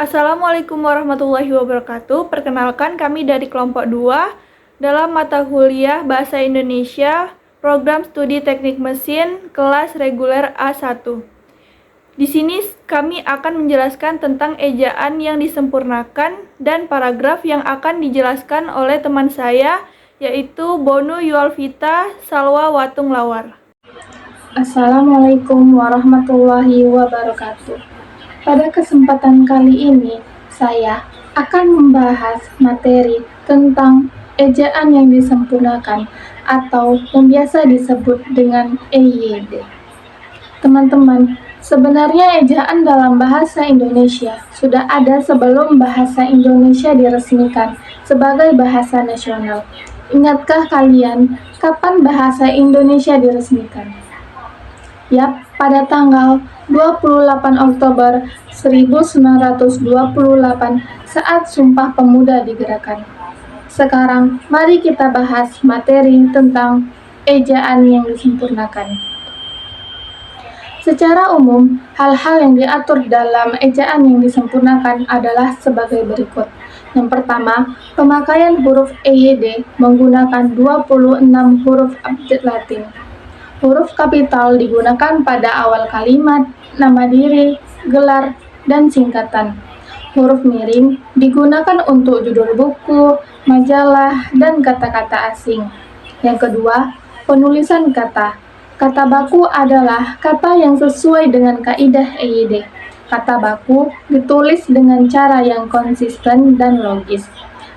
Assalamualaikum warahmatullahi wabarakatuh. Perkenalkan kami dari kelompok 2 dalam mata kuliah Bahasa Indonesia, Program Studi Teknik Mesin, kelas reguler A1. Di sini kami akan menjelaskan tentang ejaan yang disempurnakan dan paragraf yang akan dijelaskan oleh teman saya, yaitu Bonu Yualvita Salwa Watung Lawar. Assalamualaikum warahmatullahi wabarakatuh. Pada kesempatan kali ini, saya akan membahas materi tentang ejaan yang disempurnakan atau yang biasa disebut dengan EYD. Teman-teman, sebenarnya ejaan dalam bahasa Indonesia sudah ada sebelum bahasa Indonesia diresmikan sebagai bahasa nasional. Ingatkah kalian kapan bahasa Indonesia diresmikan? Yap, pada tanggal 28 Oktober 1928 saat Sumpah Pemuda digerakkan. Sekarang, mari kita bahas materi tentang ejaan yang disempurnakan. Secara umum, hal-hal yang diatur dalam ejaan yang disempurnakan adalah sebagai berikut. Yang pertama, pemakaian huruf EYD menggunakan 26 huruf abjad Latin. Huruf kapital digunakan pada awal kalimat, nama diri, gelar, dan singkatan. Huruf miring digunakan untuk judul buku, majalah, dan kata-kata asing. Yang kedua, penulisan kata. Kata baku adalah kata yang sesuai dengan kaidah EYD. Kata baku ditulis dengan cara yang konsisten dan logis.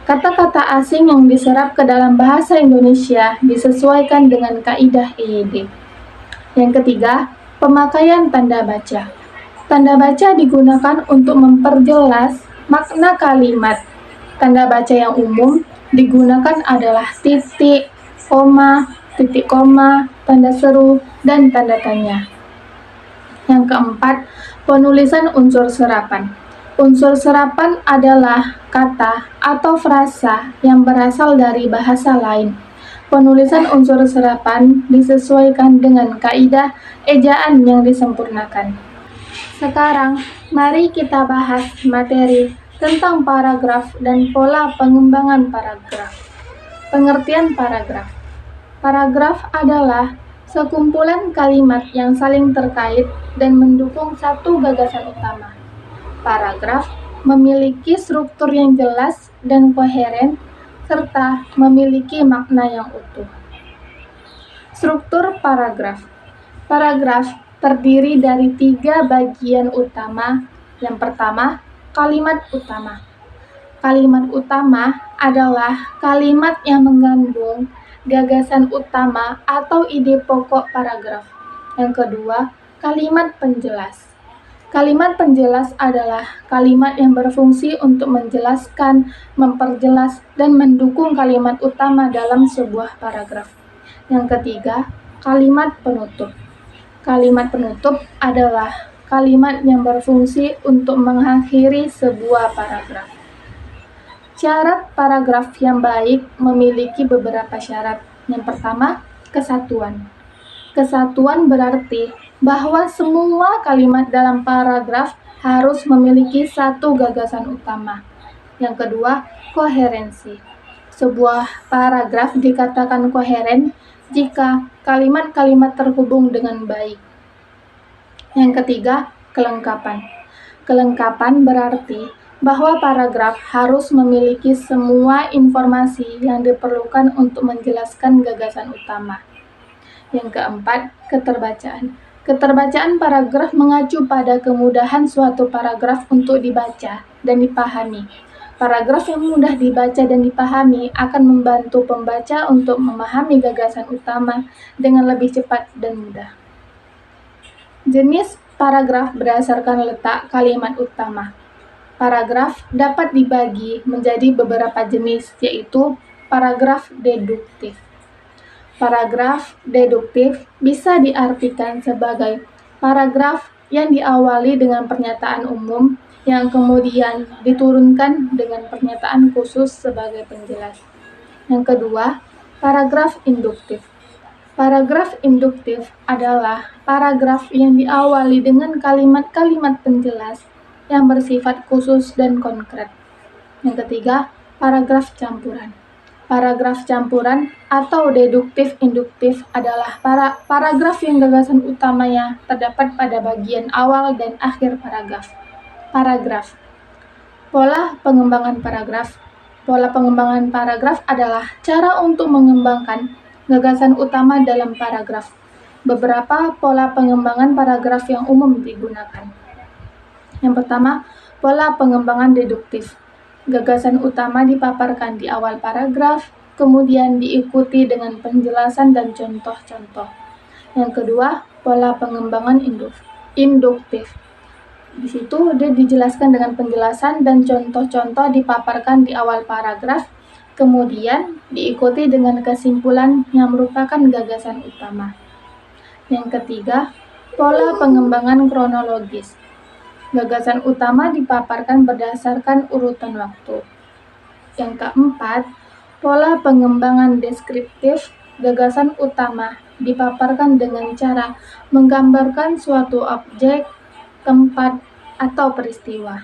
Kata-kata asing yang diserap ke dalam bahasa Indonesia disesuaikan dengan kaidah EYD. Yang ketiga, pemakaian tanda baca. Tanda baca digunakan untuk memperjelas makna kalimat. Tanda baca yang umum digunakan adalah titik, koma, tanda seru, dan tanda tanya. Yang keempat, penulisan unsur serapan. Unsur serapan adalah kata atau frasa yang berasal dari bahasa lain. Penulisan unsur serapan disesuaikan dengan kaidah ejaan yang disempurnakan. Sekarang, mari kita bahas materi tentang paragraf dan pola pengembangan paragraf. Pengertian paragraf. Paragraf adalah sekumpulan kalimat yang saling terkait dan mendukung satu gagasan utama. Paragraf memiliki struktur yang jelas dan koheren, serta memiliki makna yang utuh. Struktur paragraf. Paragraf terdiri dari 3 bagian utama. Yang pertama, kalimat utama. Kalimat utama adalah kalimat yang mengandung gagasan utama atau ide pokok paragraf. Yang kedua, kalimat penjelas. Kalimat penjelas adalah kalimat yang berfungsi untuk menjelaskan, memperjelas, dan mendukung kalimat utama dalam sebuah paragraf. Yang ketiga, kalimat penutup. Kalimat penutup adalah kalimat yang berfungsi untuk mengakhiri sebuah paragraf. Syarat paragraf yang baik memiliki beberapa syarat. Yang pertama, kesatuan. Kesatuan berarti bahwa semua kalimat dalam paragraf harus memiliki satu gagasan utama. Yang kedua, koherensi. Sebuah paragraf dikatakan koheren jika kalimat-kalimat terhubung dengan baik. Yang ketiga, kelengkapan. Kelengkapan berarti bahwa paragraf harus memiliki semua informasi yang diperlukan untuk menjelaskan gagasan utama. Yang keempat, keterbacaan. Keterbacaan paragraf mengacu pada kemudahan suatu paragraf untuk dibaca dan dipahami. Paragraf yang mudah dibaca dan dipahami akan membantu pembaca untuk memahami gagasan utama dengan lebih cepat dan mudah. Jenis paragraf berdasarkan letak kalimat utama. Paragraf dapat dibagi menjadi beberapa jenis, yaitu paragraf deduktif. Paragraf deduktif bisa diartikan sebagai paragraf yang diawali dengan pernyataan umum yang kemudian diturunkan dengan pernyataan khusus sebagai penjelas. Yang kedua, paragraf induktif. Paragraf induktif adalah paragraf yang diawali dengan kalimat-kalimat penjelas yang bersifat khusus dan konkret. Yang ketiga, paragraf campuran. Paragraf campuran atau deduktif-induktif adalah paragraf yang gagasan utamanya terdapat pada bagian awal dan akhir paragraf. Paragraf. Pola pengembangan paragraf. Pola pengembangan paragraf adalah cara untuk mengembangkan gagasan utama dalam paragraf. Beberapa pola pengembangan paragraf yang umum digunakan. Yang pertama, pola pengembangan deduktif. Gagasan utama dipaparkan di awal paragraf, kemudian diikuti dengan penjelasan dan contoh-contoh. Yang kedua, pola pengembangan induktif. Di situ dia dijelaskan dengan penjelasan dan contoh-contoh dipaparkan di awal paragraf, kemudian diikuti dengan kesimpulan yang merupakan gagasan utama. Yang ketiga, pola pengembangan kronologis. Gagasan utama dipaparkan berdasarkan urutan waktu. Yang keempat, pola pengembangan deskriptif. Gagasan utama dipaparkan dengan cara menggambarkan suatu objek, tempat, atau peristiwa.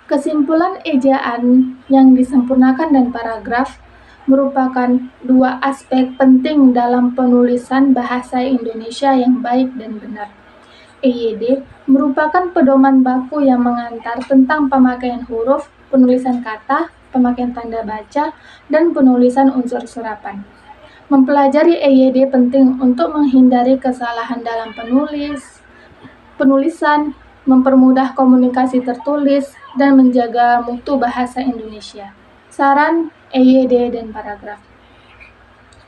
Kesimpulan ejaan yang disempurnakan dan paragraf merupakan dua aspek penting dalam penulisan bahasa Indonesia yang baik dan benar. EYD merupakan pedoman baku yang mengantar tentang pemakaian huruf, penulisan kata, pemakaian tanda baca, dan penulisan unsur serapan. Mempelajari EYD penting untuk menghindari kesalahan dalam penulisan, mempermudah komunikasi tertulis, dan menjaga mutu bahasa Indonesia. Saran EYD dan paragraf.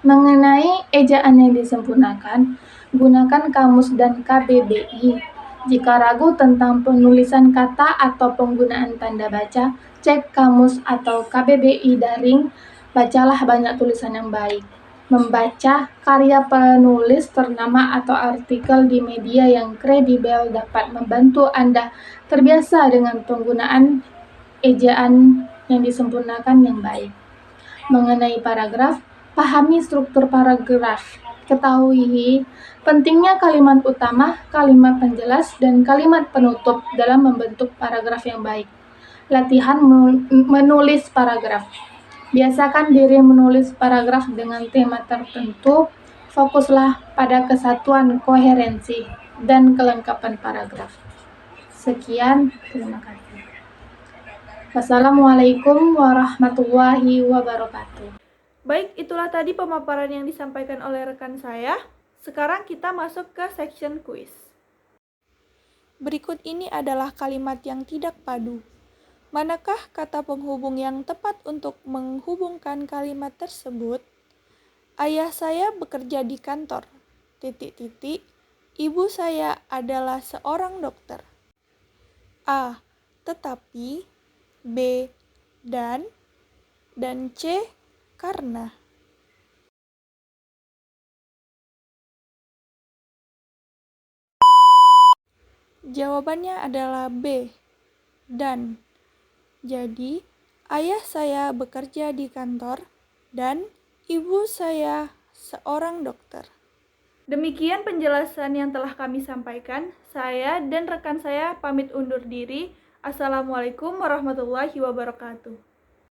Mengenai ejaan yang disempurnakan, gunakan kamus dan KBBI. Jika ragu tentang penulisan kata atau penggunaan tanda baca, cek kamus atau KBBI daring. Bacalah banyak tulisan yang baik. Membaca karya penulis ternama atau artikel di media yang kredibel dapat membantu Anda terbiasa dengan penggunaan ejaan yang disempurnakan yang baik. Mengenai paragraf, pahami struktur paragraf. Ketahui pentingnya kalimat utama, kalimat penjelas, dan kalimat penutup dalam membentuk paragraf yang baik. Latihan menulis paragraf. Biasakan diri menulis paragraf dengan tema tertentu. Fokuslah pada kesatuan, koherensi, dan kelengkapan paragraf. Sekian, terima kasih. Wassalamualaikum warahmatullahi wabarakatuh. Baik, itulah tadi pemaparan yang disampaikan oleh rekan saya. Sekarang kita masuk ke section quiz. Berikut ini adalah kalimat yang tidak padu. Manakah kata penghubung yang tepat untuk menghubungkan kalimat tersebut? Ayah saya bekerja di kantor. ... Ibu saya adalah seorang dokter. A. Tetapi. B. Dan C. Karena. Jawabannya adalah B. Dan. Jadi, ayah saya bekerja di kantor dan ibu saya seorang dokter. Demikian penjelasan yang telah kami sampaikan. Saya dan rekan saya pamit undur diri. Assalamualaikum warahmatullahi wabarakatuh.